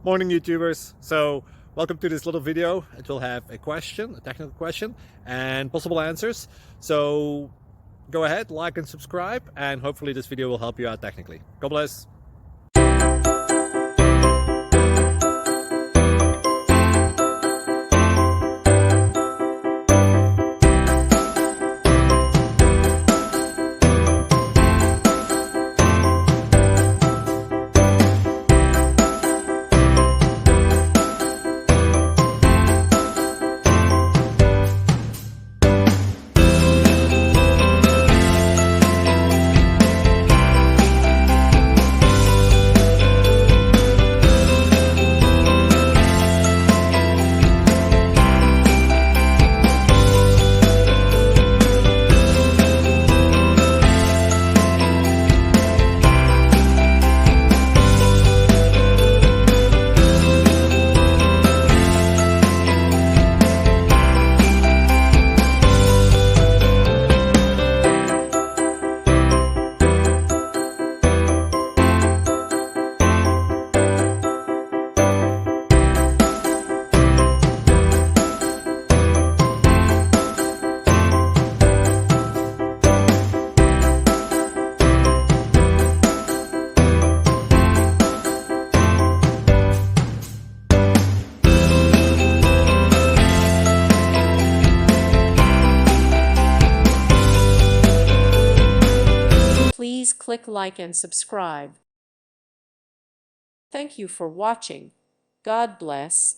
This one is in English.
Morning YouTubers. So welcome to this little video. It will have a question, a technical question, and possible answers. So go ahead, like and subscribe, and hopefully this video will help you out technically. God bless. Please click like and subscribe. Thank you for watching. God bless.